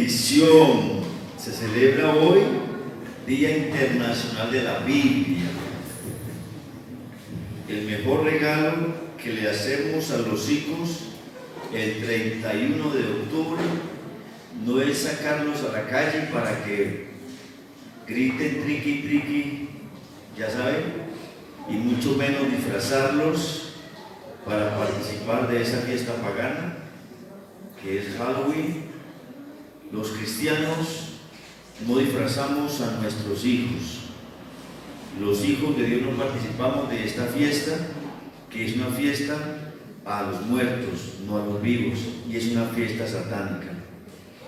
bendición! Se celebra hoy Día Internacional de la Biblia. El mejor regalo que le hacemos a los hijos el 31 de octubre no es sacarlos a la calle para que griten triqui triqui, ya saben, y mucho menos disfrazarlos para participar de esa fiesta pagana que es Halloween. Los cristianos no disfrazamos a nuestros hijos. Los hijos de Dios no participamos de esta fiesta, que es una fiesta a los muertos, no a los vivos, y es una fiesta satánica.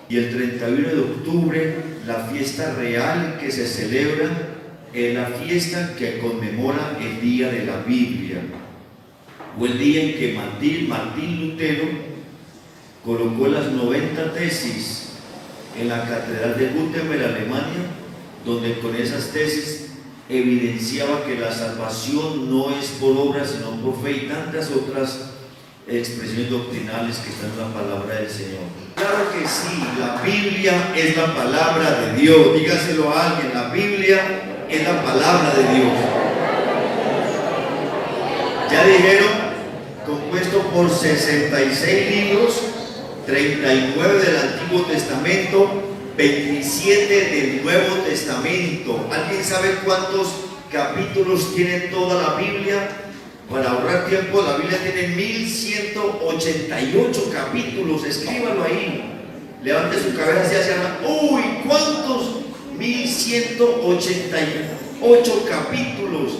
Y el 31 de octubre, la fiesta real que se celebra es la fiesta que conmemora el día de la Biblia, o el día en que Martín Lutero colocó las 90 tesis en la Catedral de Wittenberg, Alemania, donde con esas tesis evidenciaba que la salvación no es por obras sino por fe, y tantas otras expresiones doctrinales que están en la palabra del Señor. Claro que sí, la Biblia es la palabra de Dios. Dígaselo a alguien, la Biblia es la palabra de Dios. Ya dijeron, compuesto por 66 libros, 39 del Antiguo Testamento, 27 del Nuevo Testamento. ¿Alguien sabe cuántos capítulos tiene toda la Biblia? Para ahorrar tiempo, la Biblia tiene 1188 capítulos. Escríbalo ahí. Levante su cabeza hacia arriba. ¡Uy! ¿Cuántos? 1188 capítulos.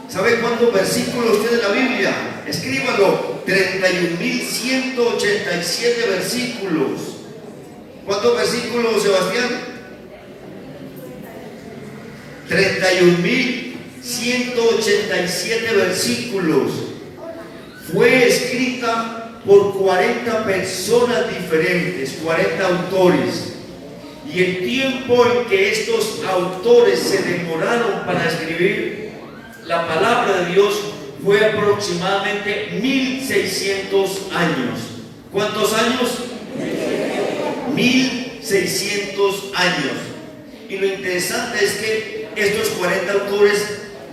¿Sabe cuántos versículos tiene la Biblia? Escríbalo. 31.187 versículos. ¿Cuántos versículos, Sebastián? 31.187 versículos. Fue escrita por 40 personas diferentes, 40 autores. Y el tiempo en que estos autores se demoraron para escribir la palabra de Dios fue aproximadamente 1600 años. ¿Cuántos años? 1600 años. Y lo interesante es que estos 40 autores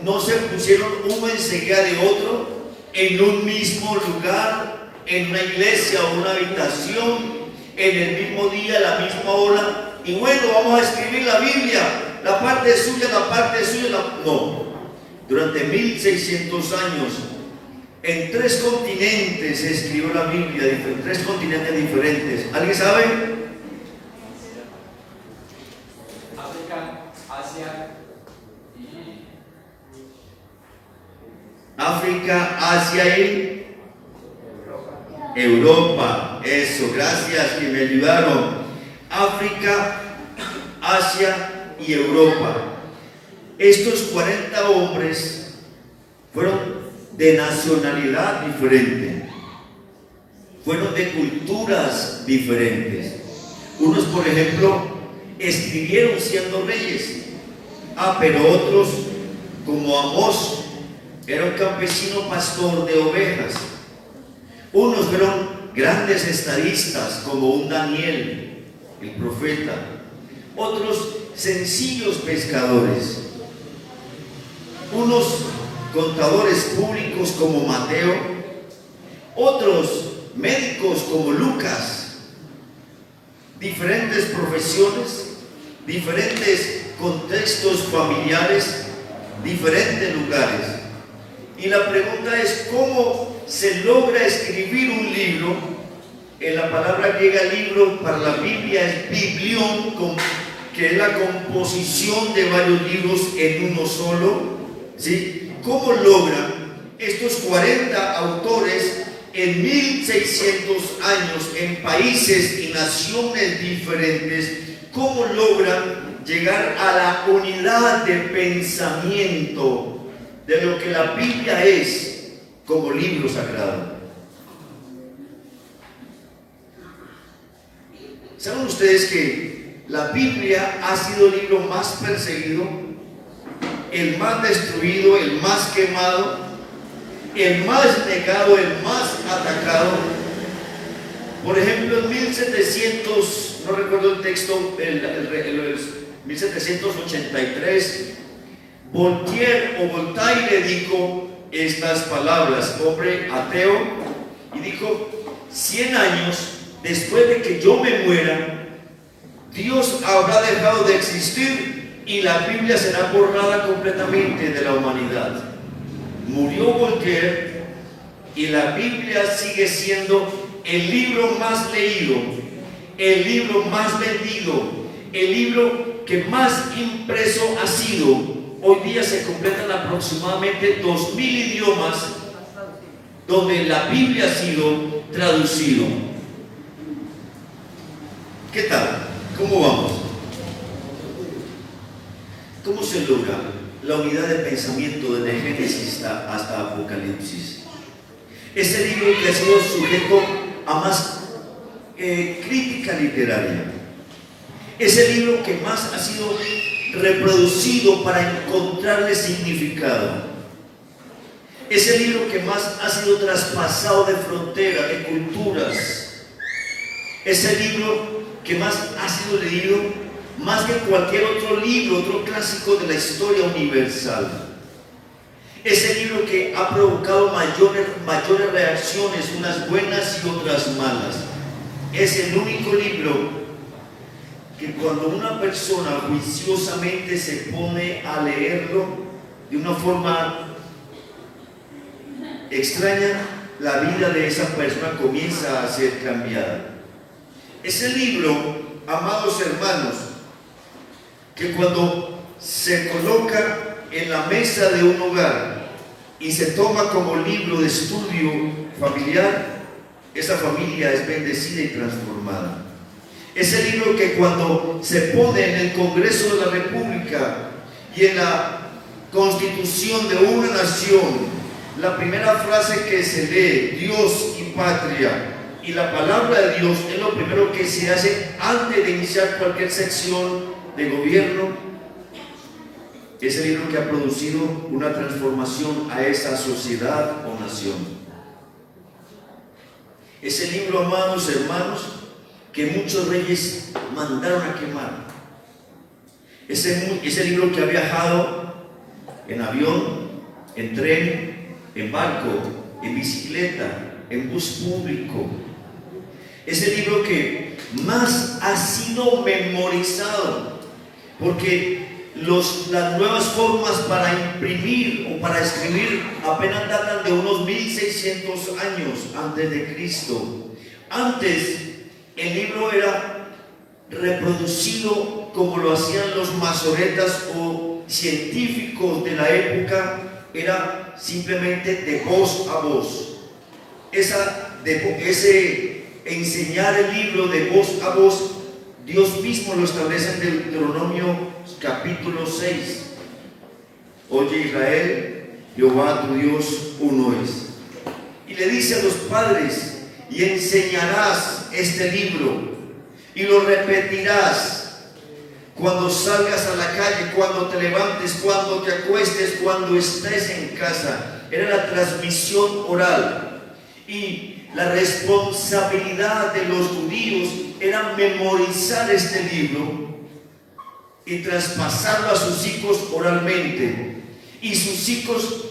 no se pusieron uno enseguida de otro en un mismo lugar, en una iglesia o una habitación, en el mismo día, a la misma hora, y bueno, vamos a escribir la Biblia, la parte es suya, la parte es suya, no. Durante 1600 años, en 3 continentes se escribió la Biblia, en 3 continentes diferentes. ¿Alguien sabe? África, Asia y Europa. Eso, gracias que me ayudaron. África, Asia y Europa. Estos 40 hombres fueron de nacionalidad diferente, fueron de culturas diferentes. Unos, por ejemplo, escribieron siendo reyes, pero otros, como Amós, era un campesino pastor de ovejas. Unos fueron grandes estadistas, como un Daniel, el profeta. Otros sencillos pescadores. Unos contadores públicos como Mateo. Otros médicos como Lucas. Diferentes profesiones, diferentes contextos familiares, diferentes lugares. Y la pregunta es, ¿cómo se logra escribir un libro? En la palabra griega libro para la Biblia es biblión, que es la composición de varios libros en uno solo. ¿Sí? ¿Cómo logran estos 40 autores en 1600 años, en países y naciones diferentes, cómo logran llegar a la unidad de pensamiento de lo que la Biblia es como libro sagrado? ¿Saben ustedes que la Biblia ha sido el libro más perseguido, el más destruido, el más quemado, el más negado, el más atacado? Por ejemplo, en 1700, no recuerdo el texto, 1783, Voltaire dijo estas palabras, hombre ateo, y dijo: 100 años después de que yo me muera, Dios habrá dejado de existir y la Biblia será borrada completamente de la humanidad. Murió Voltaire y la Biblia sigue siendo el libro más leído, el libro más vendido, el libro que más impreso ha sido. Hoy día se completan aproximadamente 2000 idiomas donde la Biblia ha sido traducido. ¿Qué tal? ¿Cómo vamos? ¿Cómo se logra la unidad de pensamiento desde Génesis hasta Apocalipsis? Ese libro que ha sido sujeto a más crítica literaria, ese libro que más ha sido reproducido para encontrarle significado, ese libro que más ha sido traspasado de fronteras, de culturas, ese libro que más ha sido leído más que cualquier otro libro, otro clásico de la historia universal. Ese libro que ha provocado mayores reacciones, unas buenas y otras malas. Es el único libro que cuando una persona juiciosamente se pone a leerlo de una forma extraña, la vida de esa persona comienza a ser cambiada. Ese libro, amados hermanos, que cuando se coloca en la mesa de un hogar y se toma como libro de estudio familiar, esa familia es bendecida y transformada. Ese libro que cuando se pone en el Congreso de la República y en la Constitución de una nación, la primera frase que se lee, Dios y patria, y la palabra de Dios es lo primero que se hace antes de iniciar cualquier sección de gobierno. Ese libro que ha producido una transformación a esa sociedad o nación. Ese libro, amados hermanos, que muchos reyes mandaron a quemar. Ese libro que ha viajado en avión, en tren, en barco, en bicicleta, en bus público. Ese libro que más ha sido memorizado, porque las nuevas formas para imprimir o para escribir apenas datan de unos 1600 años antes de Cristo. Antes el libro era reproducido como lo hacían los masoretas o científicos de la época, era simplemente de voz a voz. Ese enseñar el libro de voz a voz, Dios mismo lo establece en Deuteronomio capítulo 6. Oye Israel, Jehová tu Dios uno es. Y le dice a los padres: y enseñarás este libro y lo repetirás cuando salgas a la calle, cuando te levantes, cuando te acuestes, cuando estés en casa. Era la transmisión oral, y la responsabilidad de los judíos era memorizar este libro y traspasarlo a sus hijos oralmente. Y sus hijos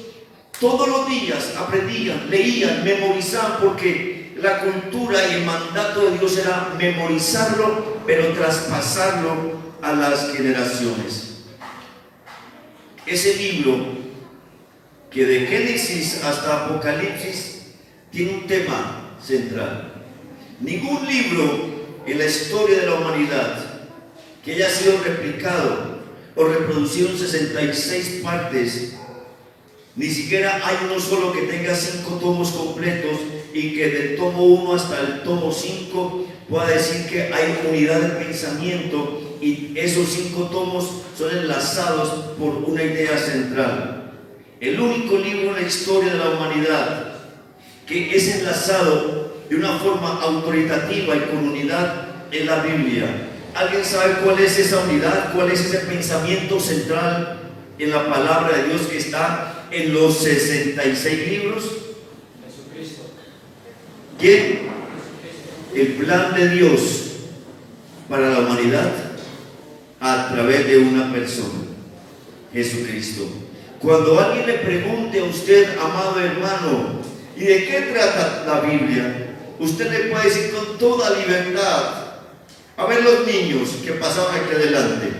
todos los días aprendían, leían, memorizaban, porque la cultura y el mandato de Dios era memorizarlo, pero traspasarlo a las generaciones. Ese libro, que de Génesis hasta Apocalipsis tiene un tema central. Ningún libro en la historia de la humanidad que haya sido replicado o reproducido en 66 partes, ni siquiera hay uno solo que tenga 5 tomos completos y que del tomo 1 hasta el tomo 5 pueda decir que hay unidad de pensamiento y esos 5 tomos son enlazados por una idea central. El único libro en la historia de la humanidad que es enlazado de una forma autoritativa y con unidad es la Biblia. ¿Alguien sabe cuál es esa unidad? ¿Cuál es ese pensamiento central en la palabra de Dios que está en los 66 libros? Jesucristo. ¿Quién? el plan de Dios para la humanidad a través de una persona, Jesucristo. Cuando alguien le pregunte a usted, amado hermano, ¿y de qué trata la Biblia?, usted le puede decir con toda libertad. A ver los niños que pasaban aquí adelante,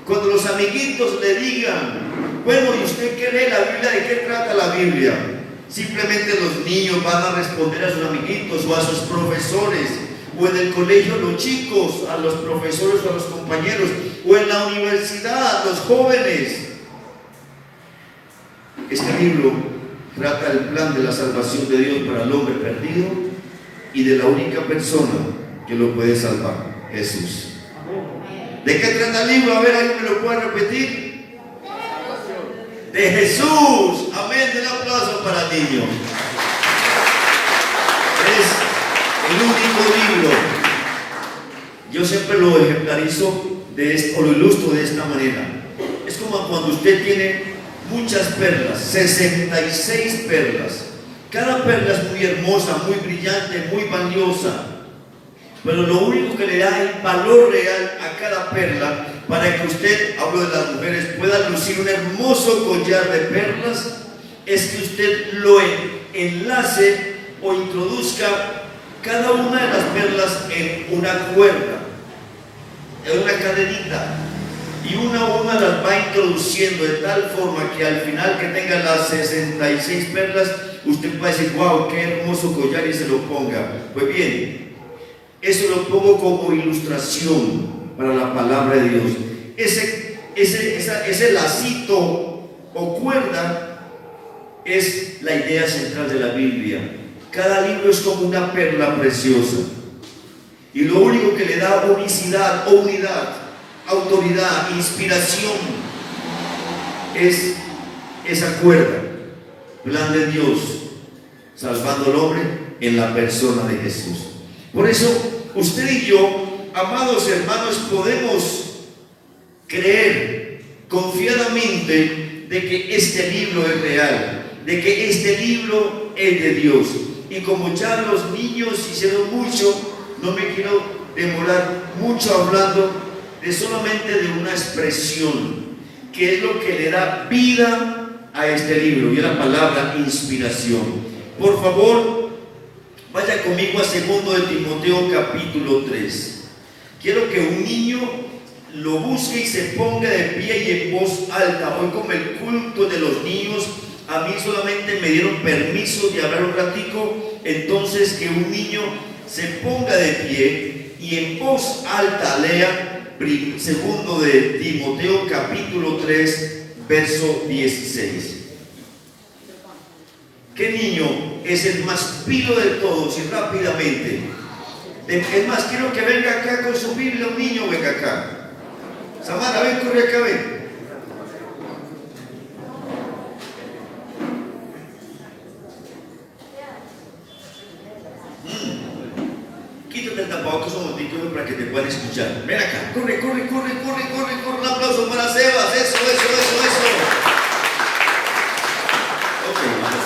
cuando los amiguitos le digan, bueno, ¿y usted qué lee la Biblia? ¿De qué trata la Biblia? Simplemente los niños van a responder a sus amiguitos o a sus profesores, o en el colegio los chicos, a los profesores o a los compañeros, o en la universidad, los jóvenes. Este libro trata el plan de la salvación de Dios para el hombre perdido y de la única persona que lo puede salvar, Jesús. ¿De qué trata el libro? A ver, ¿alguien me lo puede repetir? De Jesús. Amén. Un aplauso para el niño. Es el único libro. Yo siempre lo ejemplarizo o lo ilustro de esta manera. Es como cuando usted tiene muchas perlas, 66 perlas. Cada perla es muy hermosa, muy brillante, muy valiosa. Pero lo único que le da el valor real a cada perla, para que usted, hablo de las mujeres, pueda lucir un hermoso collar de perlas, es que usted lo enlace o introduzca cada una de las perlas en una cuerda, en una cadenita, y una a una las va introduciendo de tal forma que al final que tenga las 66 perlas, usted va a decir, wow, qué hermoso collar, y se lo ponga. Pues bien, eso lo pongo como ilustración para la palabra de Dios. Ese lacito o cuerda es la idea central de la Biblia. Cada libro es como una perla preciosa, y lo único que le da unicidad o unidad, autoridad, inspiración, es esa cuerda, plan de Dios, salvando al hombre en la persona de Jesús. Por eso, usted y yo, amados hermanos, podemos creer confiadamente de que este libro es real, de que este libro es de Dios. Y como ya los niños hicieron mucho, no me quiero demorar mucho hablando de solamente de una expresión, que es lo que le da vida a este libro, y es la palabra inspiración. Por favor, vaya conmigo a 2 de Timoteo capítulo 3. Quiero que un niño lo busque y se ponga de pie y en voz alta. Hoy, como el culto de los niños, a mí solamente me dieron permiso de hablar un ratico. Entonces, que un niño se ponga de pie y en voz alta lea 2 de Timoteo capítulo 3 verso 16. ¿Qué niño es el más pilo de todos? Y rápidamente. Es más, quiero que venga acá con su Biblia. Un niño, venga acá. Samara, ven, corre acá, ven. Quítate el tapabocas un momentito para que te puedan escuchar. Ven acá, corre. Un aplauso para Sebas. Eso. Ok, vamos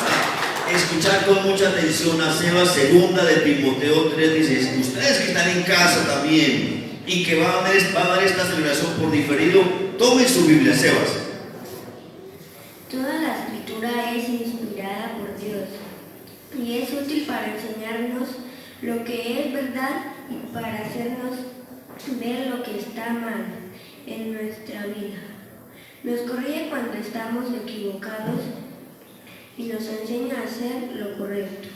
a escuchar con mucha atención a Sebas. 2 de Timoteo 3 dice: ustedes que están en casa también y que van a dar esta celebración por diferido, tomen su Biblia. Sebas. Toda la escritura es inspirada por Dios y es útil para enseñarnos lo que es verdad y para hacernos ver lo que está mal en nuestra vida. Nos corrige cuando estamos equivocados y nos enseña a hacer lo correcto.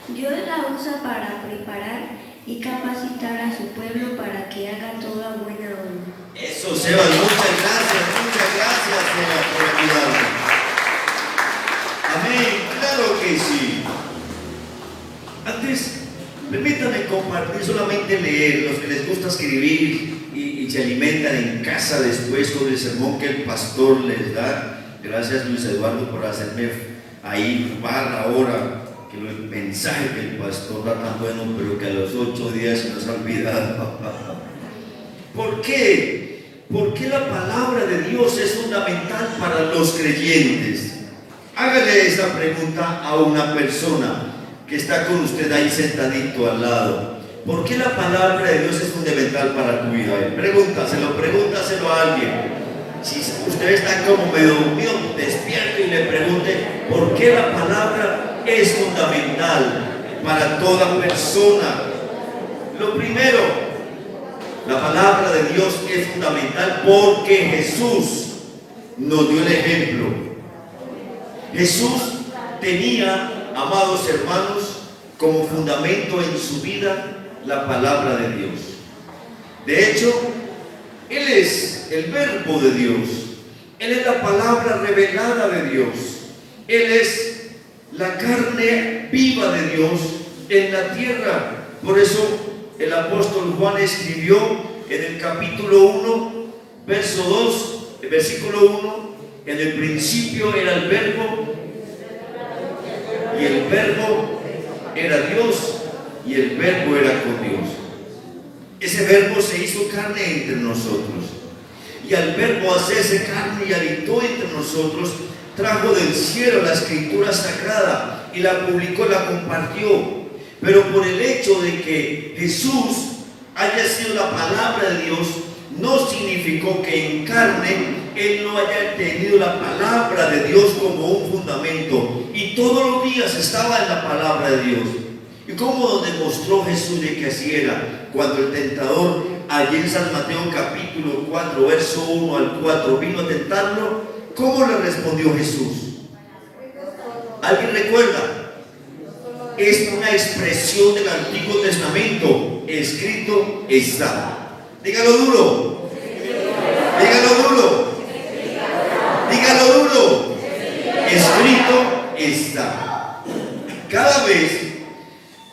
Dios la usa para preparar y capacitar a su pueblo para que haga toda buena obra. Eso, Sebas, muchas gracias, Sebas, por ayudarme. Amén, claro que sí. Antes, permítanme compartir, solamente leer. Los que les gusta escribir y se alimentan en casa después con el sermón que el pastor les da. Gracias, Luis Eduardo, por hacerme ahí barra ahora que el mensaje que el pastor da tan bueno, pero que a los 8 días se nos ha olvidado. ¿Por qué? Porque la palabra de Dios es fundamental para los creyentes. Hágale esta pregunta a una persona que está con usted ahí sentadito al lado. ¿Por qué la palabra de Dios es fundamental para tu vida? Pregúntaselo a alguien. Si usted está como medio dormido, despierte y le pregunte por qué la palabra es fundamental para toda persona. Lo primero, la palabra de Dios es fundamental porque Jesús nos dio el ejemplo. Jesús tenía, amados hermanos, como fundamento en su vida la palabra de Dios. De hecho, Él es el verbo de Dios. Él es la palabra revelada de Dios. Él es la carne viva de Dios en la tierra. Por eso el apóstol Juan escribió en el capítulo 1, verso 2, versículo 1, en el principio era el verbo, y el verbo era Dios, y el verbo era con Dios. Ese verbo se hizo carne entre nosotros, y al verbo hacerse carne y habitó entre nosotros, trajo del cielo la escritura sagrada y la publicó, la compartió. Pero por el hecho de que Jesús haya sido la palabra de Dios, no significó que en carne Él no haya tenido la palabra de Dios como un fundamento, y todos los días estaba en la palabra de Dios. ¿Y cómo demostró Jesús de que así era? Cuando el tentador, allí en San Mateo capítulo 4, verso 1 al 4, vino a tentarlo, ¿cómo le respondió Jesús? ¿Alguien recuerda? Es una expresión del Antiguo Testamento. Escrito está. Dígalo duro. Dígalo duro. Dígalo duro. Escrito está. Cada vez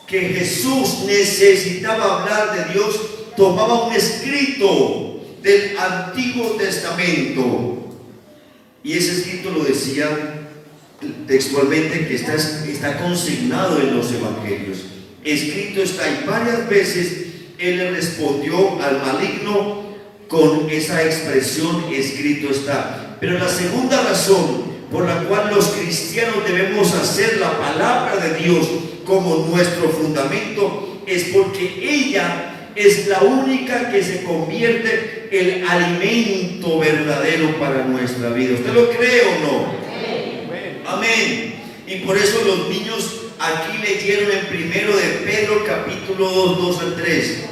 que Jesús necesitaba hablar de Dios, tomaba un escrito del Antiguo Testamento, y ese escrito lo decía textualmente, que está consignado en los evangelios. Escrito está, y varias veces Él le respondió al maligno con esa expresión, escrito está. Pero la segunda razón por la cual los cristianos debemos hacer la palabra de Dios como nuestro fundamento es porque ella es la única que se convierte en el alimento verdadero para nuestra vida. ¿Usted lo cree o no? Amén. Y por eso los niños aquí leyeron en primero de Pedro capítulo 2, 2 al 3.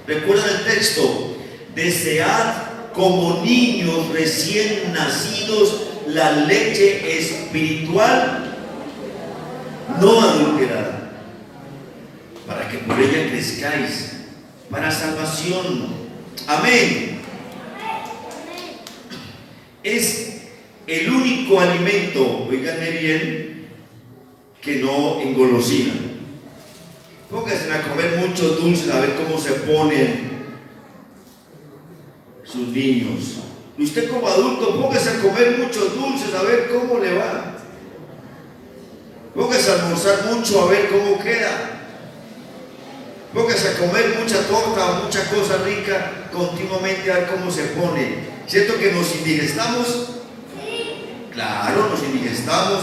¿Recuerdan el texto? Desead como niños recién nacidos la leche espiritual no adulterada, para que por ella crezcáis para salvación. Amén. Es el único alimento, oíganme bien, que no engolosina. Pónganse a comer muchos dulces a ver cómo se ponen sus niños. Usted como adulto, póngase a comer muchos dulces a ver cómo le va. Póngase a almorzar mucho a ver cómo queda. Póngase a comer mucha torta, mucha cosa rica continuamente a ver cómo se pone. ¿Cierto que nos indigestamos? Claro, nos indigestamos,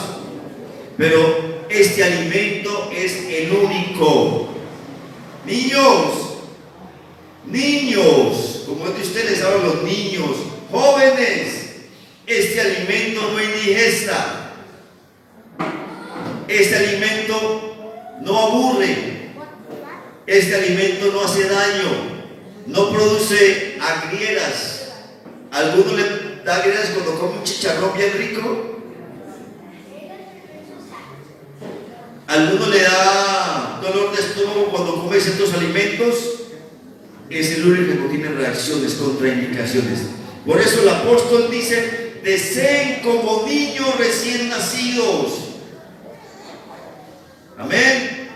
pero este alimento es el único. Niños, como es de ustedes ahora los niños, jóvenes, este alimento no indigesta, este alimento no aburre, este alimento no hace daño, no produce agrieras. ¿Alguno le da agrieras cuando come un chicharrón bien rico? ¿Alguno le da dolor de estómago cuando come ciertos alimentos? Es el único que no tiene reacciones, contraindicaciones. Por eso el apóstol dice: deseen como niños recién nacidos. Amén.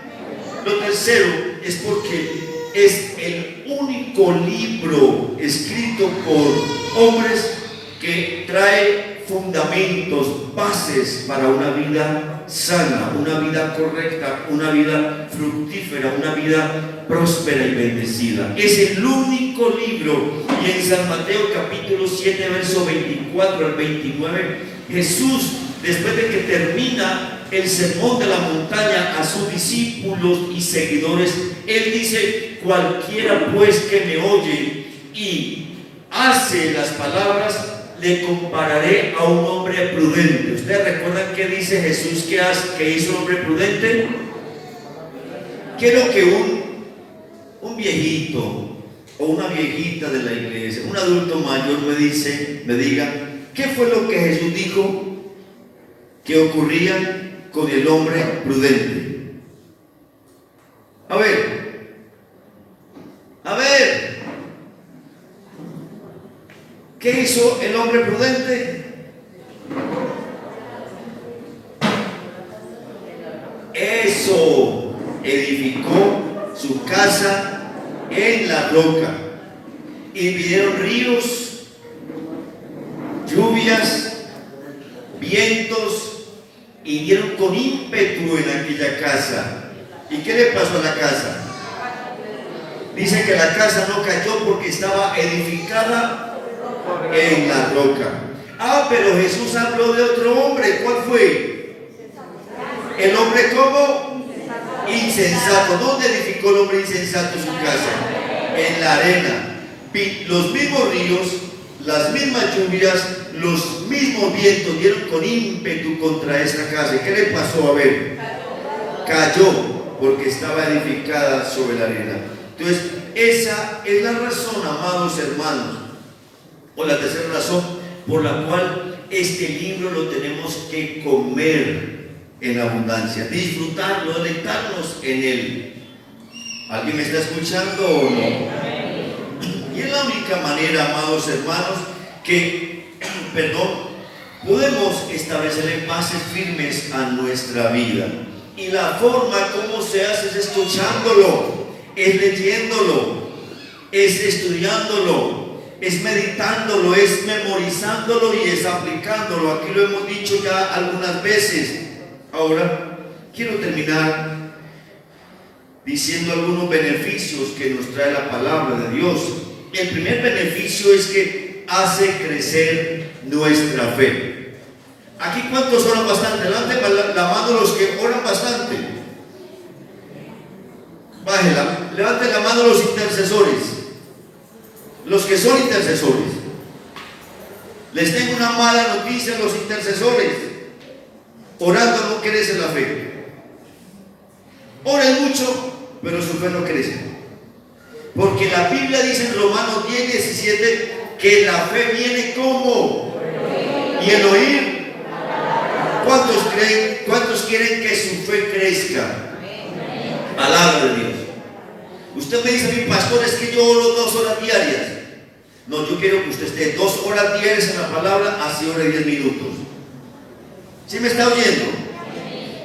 Lo tercero es porque es el único libro escrito por hombres que trae fundamentos, bases para una vida sana, una vida correcta, una vida fructífera, una vida próspera y bendecida. Es el único libro. Y en San Mateo capítulo 7, verso 24 al 29, Jesús después de que termina el sermón de la montaña a sus discípulos y seguidores, Él dice: cualquiera pues que me oye y hace las palabras, le compararé a un hombre prudente. ¿Ustedes recuerdan qué dice Jesús que hizo un hombre prudente? Quiero que un viejito o una viejita de la iglesia, un adulto mayor me diga, ¿qué fue lo que Jesús dijo que ocurría con el hombre prudente? A ver, ¿qué hizo el hombre prudente? Eso, edificó su casa en la roca, y vinieron ríos, lluvias, vientos, y dieron con ímpetu en aquella casa. ¿Y qué le pasó a la casa? Dice que la casa no cayó porque estaba edificada en la roca. Pero Jesús habló de otro hombre. ¿Cuál fue? El hombre como insensato. ¿Dónde edificó el hombre insensato su casa? En la arena. Los mismos ríos, las mismas lluvias, los mismos vientos dieron con ímpetu contra esta casa. ¿Y qué le pasó? A ver, cayó porque estaba edificada sobre la arena. Entonces, esa es la razón, amados hermanos, o la tercera razón por la cual este libro lo tenemos que comer en abundancia, disfrutarlo, deleitarnos en él. ¿Alguien me está escuchando o no? Y es la única manera, amados hermanos, que podemos establecer bases firmes a nuestra vida. Y la forma como se hace es escuchándolo, es leyéndolo, es estudiándolo, es meditándolo, es memorizándolo y es aplicándolo. Aquí lo hemos dicho ya algunas veces. Ahora quiero terminar diciendo algunos beneficios que nos trae la palabra de Dios. El primer beneficio es que hace crecer nuestra fe. Aquí, ¿cuántos oran bastante? Levanten la mano los que oran bastante. Bájela. Levanten la mano los intercesores, los que son intercesores. Les tengo una mala noticia a los intercesores: orando no crece la fe. Oren mucho, pero su fe no crece, porque la Biblia dice en Romanos 10:17 que la fe viene como, y el oír. ¿Cuántos quieren que su fe crezca? Palabra de Dios. Usted me dice: mi pastor, es que yo oro 2 horas diarias. No, yo quiero que usted esté 2 horas diarias en la palabra, así ore 10 minutos. ¿Sí me está oyendo?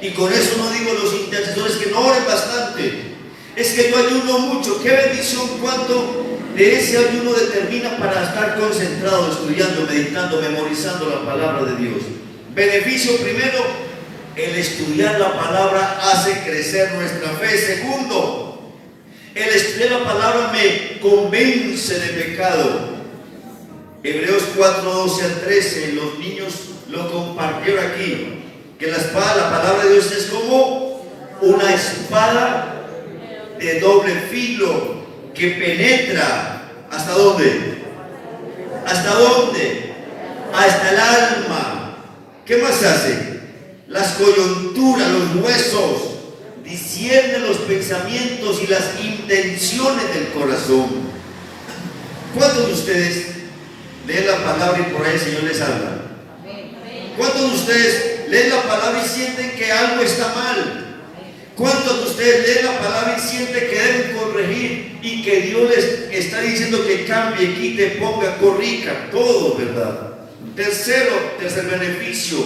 Y con eso no digo los intercesores que no oren bastante. Es que yo ayuno mucho. Qué bendición, cuánto de ese ayuno determina para estar concentrado, estudiando, meditando, memorizando la palabra de Dios. Beneficio primero: el estudiar la palabra hace crecer nuestra fe. Segundo, el estudiar la palabra me convence de pecado. Hebreos 4:12-13, los niños lo compartieron aquí, que la espada, la palabra de Dios, es como una espada de doble filo que penetra. ¿Hasta dónde? ¿Hasta dónde? Hasta el alma. ¿Qué más hace? Las coyunturas, los huesos, discierne los pensamientos y las intenciones del corazón. ¿Cuántos de ustedes leen la palabra y por ahí el Señor les habla? ¿Cuántos de ustedes leen la palabra y sienten que algo está mal? ¿Cuántos de ustedes leen la palabra y sienten que deben corregir y que Dios les está diciendo que cambie, quite, ponga, corrija? Todo, ¿verdad? Tercer beneficio: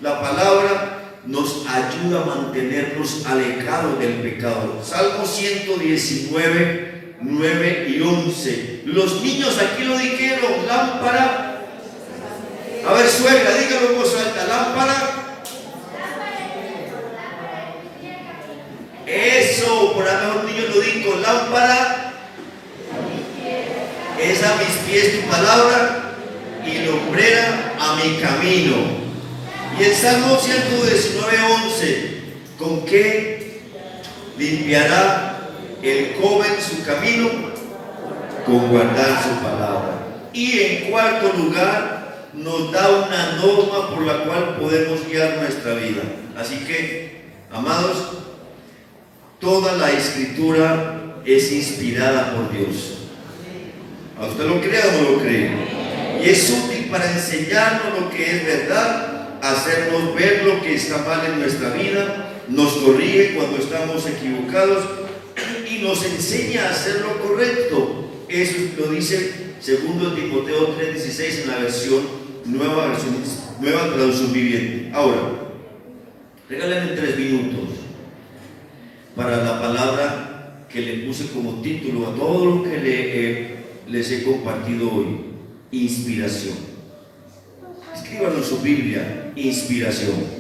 la palabra nos ayuda a mantenernos alejados del pecado. Salmo 119, 9 y 11. Los niños aquí lo dijeron: lámpara. A ver, suegra, dígalo en voz alta: lámpara. Eso, por ahí mejor niño lo dijo: lámpara es a mis pies tu palabra y lumbrera a mi camino. Y el Salmo 119:11, ¿con qué limpiará el joven su camino? Con guardar su palabra. Y en cuarto lugar, nos da una norma por la cual podemos guiar nuestra vida. Así que, amados, toda la escritura es inspirada por Dios. ¿A usted lo cree o no lo cree? Y es útil para enseñarnos lo que es verdad, hacernos ver lo que está mal en nuestra vida, nos corrige cuando estamos equivocados y nos enseña a hacer lo correcto. Eso lo dice 2 Timoteo 3:16 en la nueva traducción viviente. Ahora, regálenme 3 minutos para la palabra que le puse como título a todo lo que les he compartido hoy: inspiración. Escríbanlo en su Biblia: inspiración.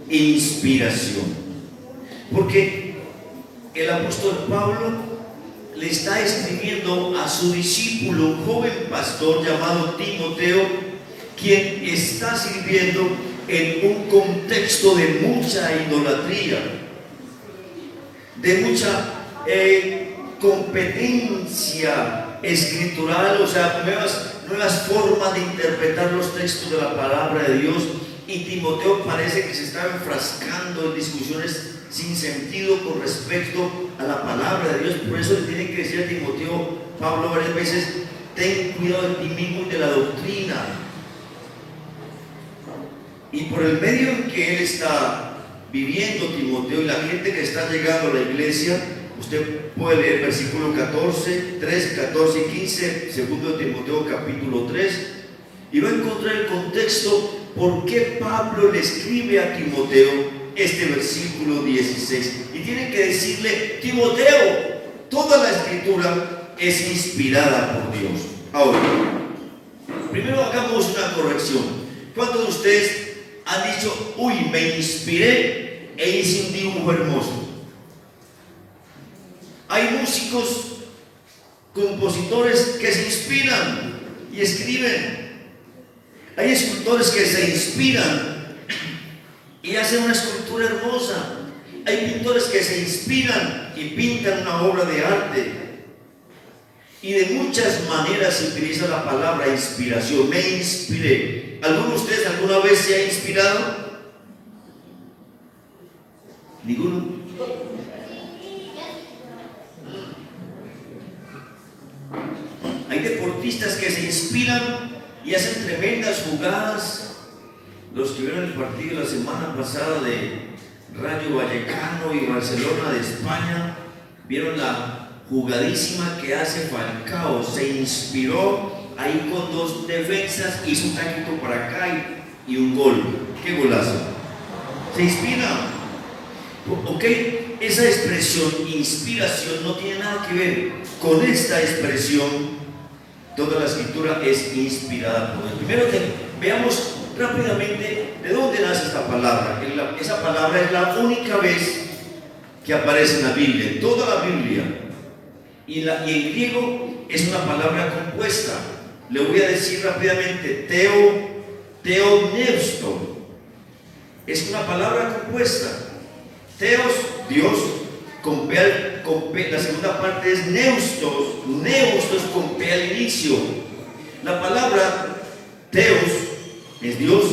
Inspiración. Porque el apóstol Pablo le está escribiendo a su discípulo, un joven pastor llamado Timoteo, quien está sirviendo en un contexto de mucha idolatría, de mucha competencia escritural, o sea, nuevas formas de interpretar los textos de la palabra de Dios. Y Timoteo parece que se está enfrascando en discusiones sin sentido con respecto a la palabra de Dios. Por eso le tiene que decir a Timoteo, Pablo, varias veces: ten cuidado de ti mismo y de la doctrina. Y por el medio en que él está viviendo, Timoteo, y la gente que está llegando a la iglesia, usted puede leer versículo 14, 13, 14 y 15, 2 Timoteo capítulo 3, y va a encontrar el contexto por qué Pablo le escribe a Timoteo este versículo 16. Y tiene que decirle: Timoteo, toda la escritura es inspirada por Dios. Ahora, primero hagamos una corrección. ¿Cuántos de ustedes han dicho: uy, me inspiré e hice un dibujo hermoso? Hay músicos, compositores que se inspiran y escriben. Hay escultores que se inspiran y hacen una escultura hermosa. Hay pintores que se inspiran y pintan una obra de arte. Y de muchas maneras se utiliza la palabra inspiración. Me inspiré. ¿Alguno de ustedes alguna vez se ha inspirado? ¿Ninguno? Hay deportistas que se inspiran y hacen tremendas jugadas. Los que vieron el partido la semana pasada de Rayo Vallecano y Barcelona de España, vieron la jugadísima que hace Falcao. Se inspiró ahí con 2 defensas, hizo un taquito para acá y un gol. ¡Qué golazo! Se inspira. Ok, esa expresión, inspiración, no tiene nada que ver con esta expresión. Toda la escritura es inspirada por Dios. Primero veamos rápidamente de dónde nace esta palabra. Esa palabra es la única vez que aparece en la Biblia, en toda la Biblia. Y en griego es una palabra compuesta. Le voy a decir rápidamente: teoneusto. Es una palabra compuesta. Teos, Dios, con P, la segunda parte es neustos. Neustos con P al inicio. La palabra teos es Dios,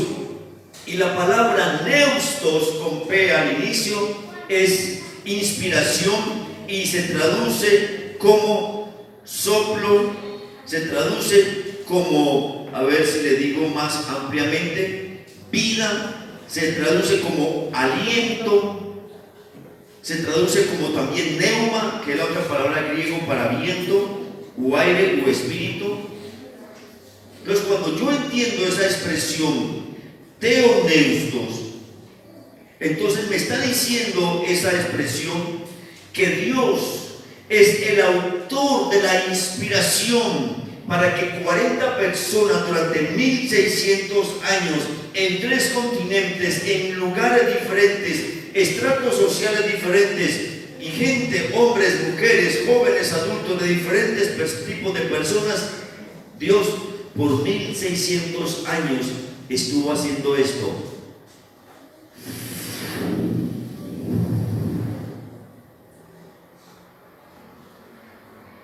y la palabra neustos con P al inicio es inspiración, y se traduce como soplo, se traduce como, a ver si le digo más ampliamente, vida, se traduce como aliento, se traduce como también neuma, que es la otra palabra griego para viento, o aire, o espíritu. Entonces, cuando yo entiendo esa expresión, teoneustos, entonces me está diciendo esa expresión que Dios es el autor de la inspiración para que 40 personas durante 1600 años, en 3 continentes, en lugares diferentes, estratos sociales diferentes, y gente, hombres, mujeres, jóvenes, adultos, de diferentes tipos de personas, Dios por 1600 años estuvo haciendo esto.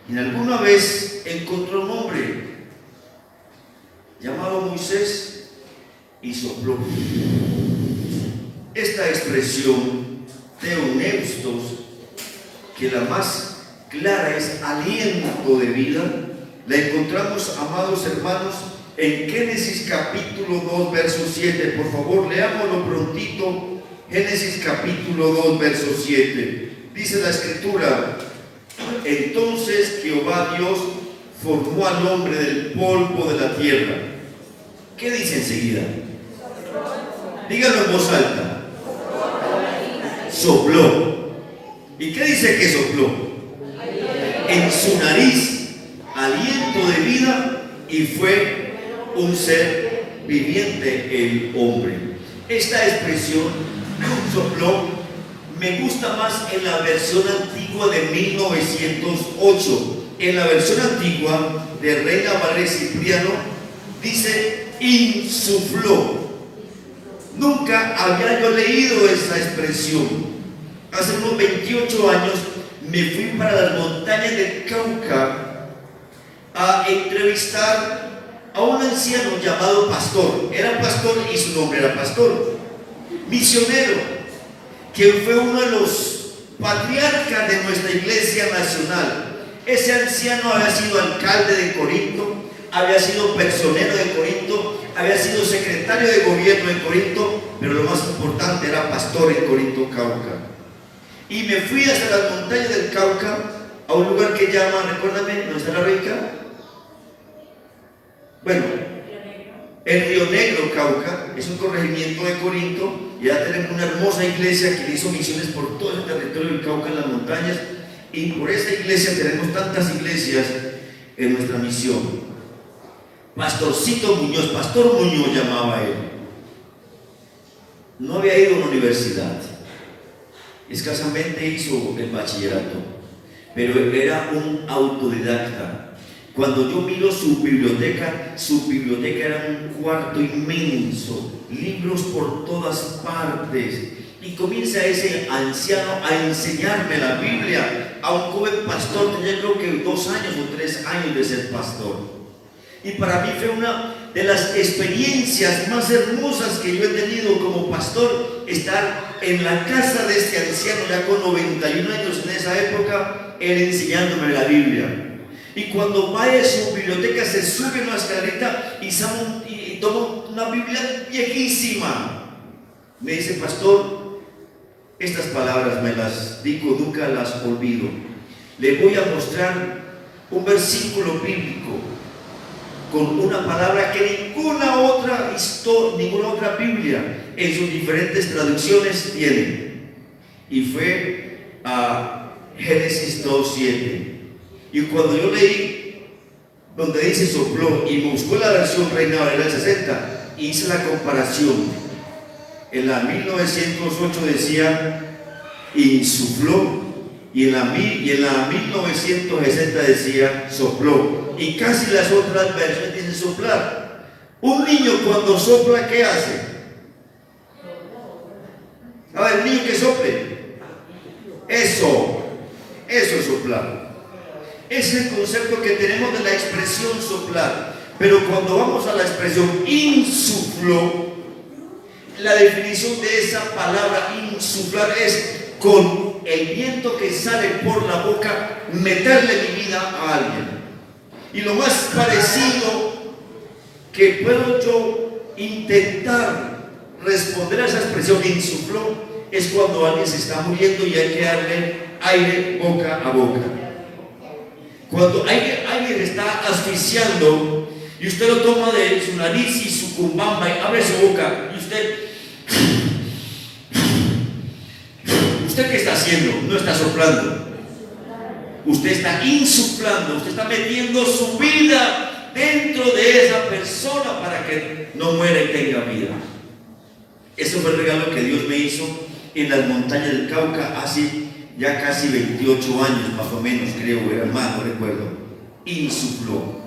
Y alguna vez encontró un hombre llamado Moisés y sopló. Esta expresión teoneustos, que la más clara es aliento de vida, la encontramos, amados hermanos, en Génesis capítulo 2, verso 7. Por favor, leámoslo prontito. Génesis capítulo 2, verso 7. Dice la escritura: entonces Jehová Dios formó al hombre del polvo de la tierra. ¿Qué dice enseguida? Díganlo en voz alta. Sopló. ¿Y qué dice que sopló? En su nariz aliento de vida, y fue un ser viviente el hombre. Esta expresión, sopló, me gusta más en la versión antigua de 1908. En la versión antigua de Reina Valera Cipriano dice insufló. Nunca había yo leído esa expresión. Hace unos 28 años me fui para las montañas del Cauca a entrevistar a un anciano llamado Pastor. Era pastor y su nombre era Pastor, misionero, que fue uno de los patriarcas de nuestra iglesia nacional. Ese anciano había sido alcalde de Corinto, había sido personero de Corinto, había sido secretario de gobierno de Corinto, pero lo más importante, era pastor en Corinto, Cauca. Y me fui hasta las montañas del Cauca, a un lugar que llama, recuérdame, ¿dónde está la rica? Bueno, el Río Negro, Cauca, es un corregimiento de Corinto, y ya tenemos una hermosa iglesia que hizo misiones por todo el territorio del Cauca, en las montañas, y por esta iglesia tenemos tantas iglesias en nuestra misión. Pastorcito Muñoz, Pastor Muñoz llamaba él. No había ido a una universidad, escasamente hizo el bachillerato, pero era un autodidacta. Cuando yo miro su biblioteca era un cuarto inmenso, libros por todas partes, y comienza ese anciano a enseñarme la Biblia, a un joven pastor, tenía creo que 2 años o 3 años de ser pastor. Y para mí fue una de las experiencias más hermosas que yo he tenido como pastor, estar en la casa de este anciano ya con 91 años en esa época, él enseñándome la Biblia. Y cuando va a su biblioteca se sube una escalerita y toma una Biblia viejísima. Me dice: pastor, estas palabras me las digo, nunca las olvido. Le voy a mostrar un versículo bíblico con una palabra que ninguna otra Biblia en sus diferentes traducciones tiene. Y fue a Génesis 2:7. Y cuando yo leí donde dice sopló y buscó la versión Reina Valera 60, hice la comparación. En la 1908 decía insufló, y en la 1960 decía sopló, y casi las otras versiones dicen soplar. Un niño cuando sopla, ¿qué hace? A ver, el niño que sople, eso es soplar. Es el concepto que tenemos de la expresión soplar. Pero cuando vamos a la expresión insufló, la definición de esa palabra insuflar es con el viento que sale por la boca, meterle mi vida a alguien. Y lo más parecido que puedo yo intentar responder a esa expresión insufló es cuando alguien se está muriendo y hay que darle aire boca a boca. Cuando alguien está asfixiando y usted lo toma de su nariz y su cumbamba y abre su boca, y ¿usted qué está haciendo? No está soplando. Usted está insuflando, usted está metiendo su vida dentro de esa persona para que no muera y tenga vida. Eso fue el regalo que Dios me hizo en las montañas del Cauca hace ya casi 28 años, más o menos, creo, era más, no recuerdo. Insufló.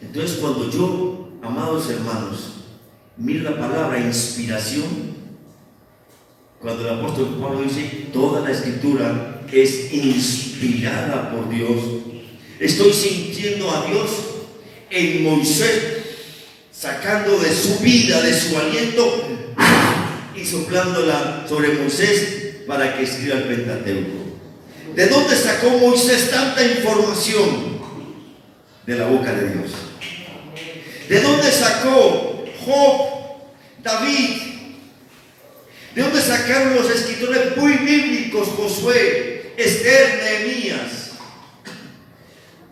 Entonces, cuando yo, amados hermanos, Mira la palabra inspiración. Cuando el apóstol Pablo dice toda la escritura es inspirada por Dios, estoy sintiendo a Dios en Moisés, sacando de su vida, de su aliento y soplándola sobre Moisés para que escriba el Pentateuco. ¿De dónde sacó Moisés tanta información? De la boca de Dios. ¿De dónde sacó Job, David? ¿De dónde sacaron los escritores muy bíblicos, Josué, Esther, Nehemías?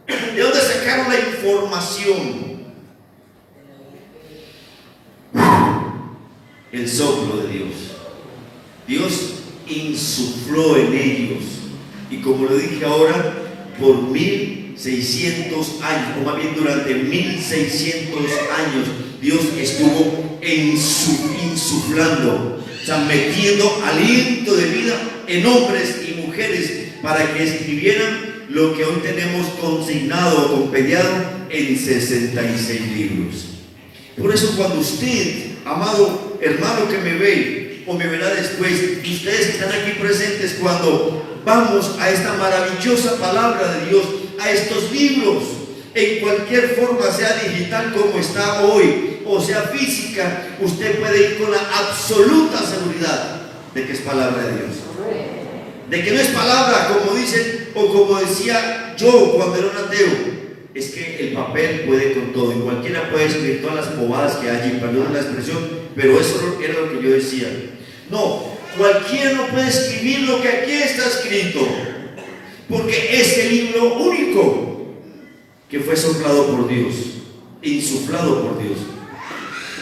¿De dónde sacaron la información? El soplo de Dios. Dios insufló en ellos. Y como lo dije ahora, por 1600 años, o más bien durante 1600 años, Dios estuvo insuflando, o sea, metiendo aliento de vida en hombres y mujeres para que escribieran lo que hoy tenemos consignado o compendiado en 66 libros. Por eso cuando usted, amado hermano que me ve o me verá después, ustedes que están aquí presentes, cuando vamos a esta maravillosa palabra de Dios, a estos libros, en cualquier forma, sea digital como está hoy, o sea física, usted puede ir con la absoluta seguridad de que es palabra de Dios. De que no es palabra, como dicen, o como decía yo cuando era un ateo, es que el papel puede con todo, y cualquiera puede escribir todas las bobadas que hay, perdón la expresión, pero eso era lo que yo decía. No, cualquiera no puede escribir lo que aquí está escrito, porque es el libro único que fue soplado por Dios, insuflado por Dios.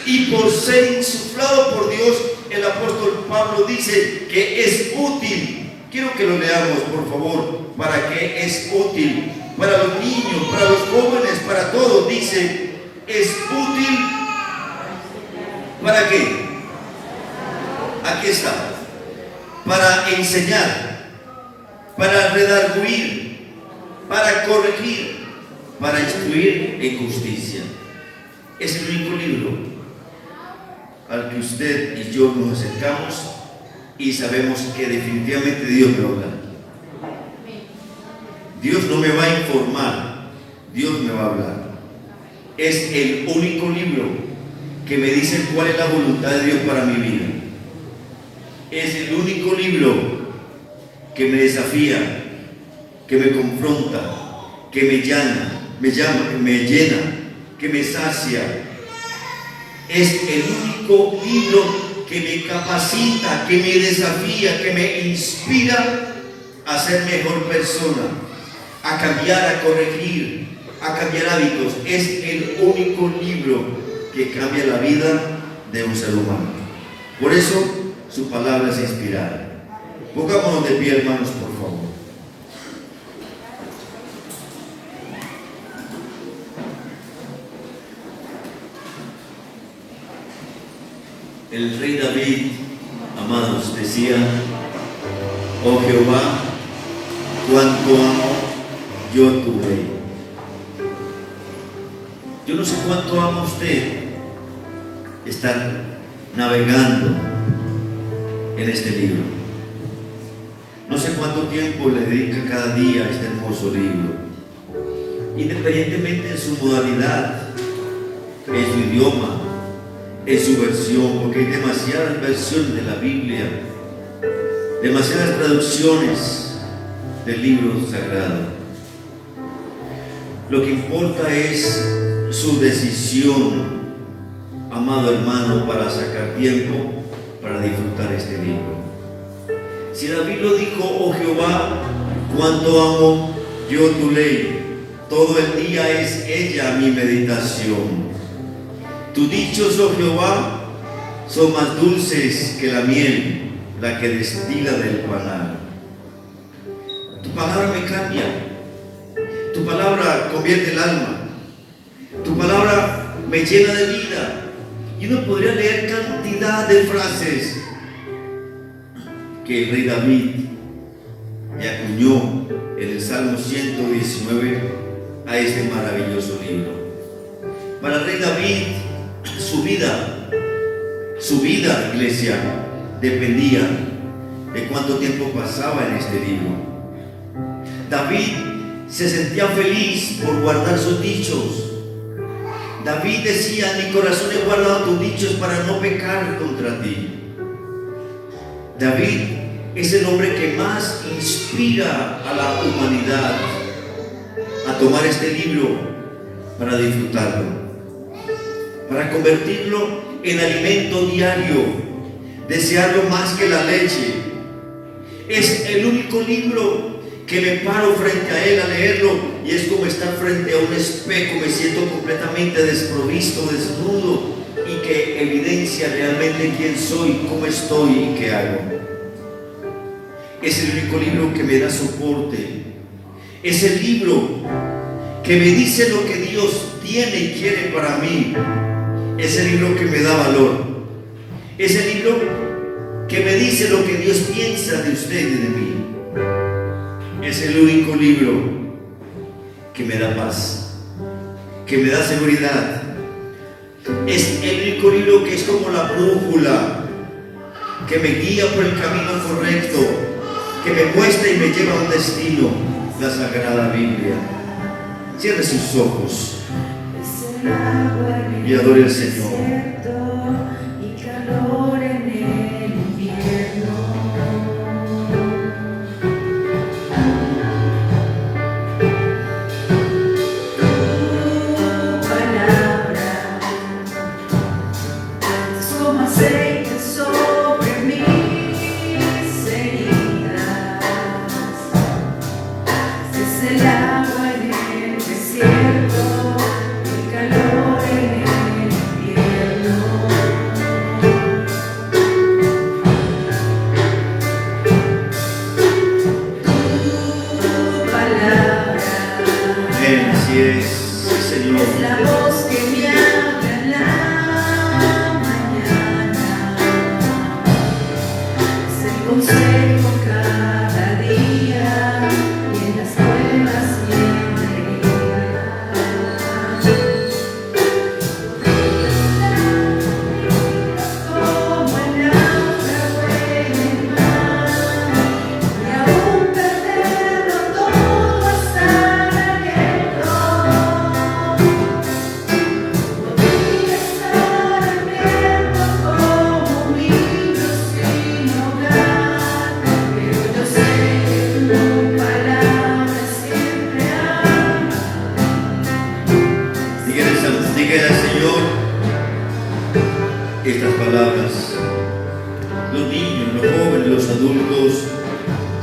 Y por ser insuflado por Dios, el apóstol Pablo dice que es útil. Quiero que lo leamos, por favor. ¿Para qué es útil? Para los niños, para los jóvenes, para todos. Dice, es útil. ¿Para qué? Aquí está. Para enseñar, para redarguir, para corregir, para instruir en justicia. Es el único libro al que usted y yo nos acercamos y sabemos que definitivamente Dios me va a hablar. Dios no me va a informar, Dios me va a hablar. Es el único libro que me dice cuál es la voluntad de Dios para mi vida. Es el único libro que me desafía, que me confronta, que me llena, que me sacia. Es el único libro que me capacita, que me desafía, que me inspira a ser mejor persona, a cambiar, a corregir, a cambiar hábitos. Es el único libro que cambia la vida de un ser humano. Por eso su palabra es inspirada. Pongámonos de pie, hermanos, por favor. El rey David, amados, decía: oh Jehová, cuánto amo yo tu ley. Yo no sé cuánto ama usted estar navegando en este libro. No sé cuánto tiempo le dedica cada día a este hermoso libro, independientemente de su modalidad, en su idioma, en su versión, porque hay demasiadas versiones de la Biblia, demasiadas traducciones del libro sagrado. Lo que importa es su decisión, amado hermano, para sacar tiempo para disfrutar este libro. Si David lo dijo: oh Jehová, cuánto amo yo tu ley, todo el día es ella mi meditación. Tus dichos, oh Jehová, son más dulces que la miel, la que destila del panal. Tu palabra me cambia, tu palabra convierte el alma, tu palabra me llena de vida. Y uno podría leer cantidad de frases que el rey David le acuñó en el Salmo 119 a este maravilloso libro. Para el rey David, su vida Su vida, iglesia, dependía de cuánto tiempo pasaba en este libro. David se sentía feliz por guardar sus dichos. David decía: mi corazón he guardado tus dichos para no pecar contra ti. David es el hombre que más inspira a la humanidad a tomar este libro para disfrutarlo, para convertirlo en alimento diario, desearlo más que la leche. Es el único libro que me paro frente a él a leerlo y es como estar frente a un espejo. Me siento completamente desprovisto, desnudo, y que evidencia realmente quién soy, cómo estoy y qué hago. Es el único libro que me da soporte. Es el libro que me dice lo que Dios tiene y quiere para mí. Es el libro que me da valor. Es el libro que me dice lo que Dios piensa de usted y de mí. Es el único libro que me da paz, que me da seguridad. Es el único libro que es como la brújula, que me guía por el camino correcto, que me muestra y me lleva a un destino, la Sagrada Biblia. Cierre sus ojos y adore al Señor.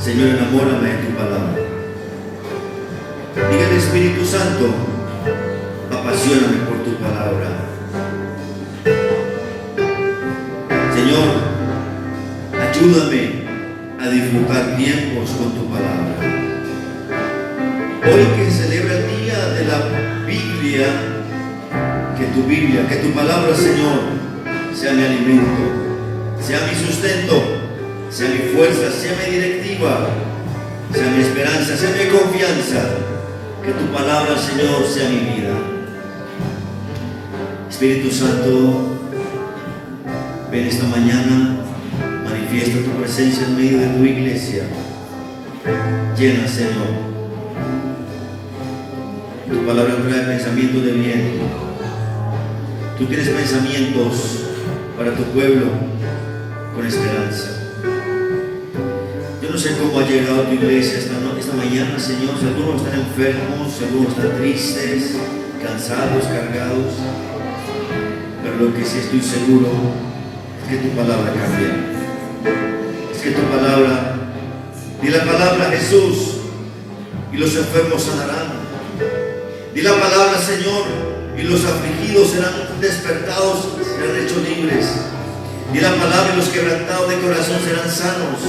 Señor, enamórame de tu palabra. Diga el Espíritu Santo: apasioname por tu palabra. Señor, ayúdame a disfrutar tiempos con tu palabra. Hoy que se celebra el día de la Biblia, que tu palabra, Señor, sea mi alimento, sea mi sustento, sea mi fuerza, sea mi directiva, sea mi esperanza, sea mi confianza. Que tu palabra, Señor, sea mi vida. Espíritu Santo, ven esta mañana, manifiesta tu presencia en medio de tu iglesia. Llena, Señor. Tu palabra trae pensamientos de bien. Tú tienes pensamientos para tu pueblo con esperanza. Yo no sé cómo ha llegado a tu iglesia esta mañana, Señor. Si algunos están enfermos, si algunos están tristes, cansados, cargados. Pero lo que sí estoy seguro es que tu palabra cambia. Es que tu palabra, di la palabra Jesús, y los enfermos sanarán. Di la palabra, Señor, y los afligidos serán despertados, serán hechos libres. Di la palabra y los quebrantados de corazón serán sanos.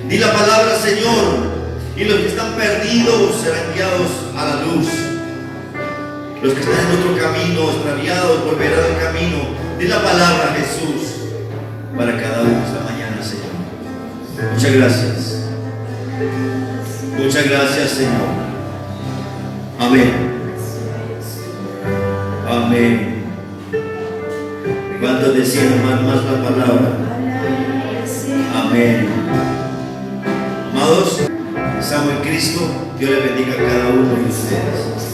Di la palabra, Señor, y los que están perdidos serán guiados a la luz. Los que están en otro camino, extraviados, volverán al camino. Di la palabra, Jesús, para cada uno esta mañana, Señor. Muchas gracias. Muchas gracias, Señor. Amén. Amén. cantos de cielo, más la palabra. Amén. Amados, estamos en Cristo. Dios les bendiga a cada uno de ustedes.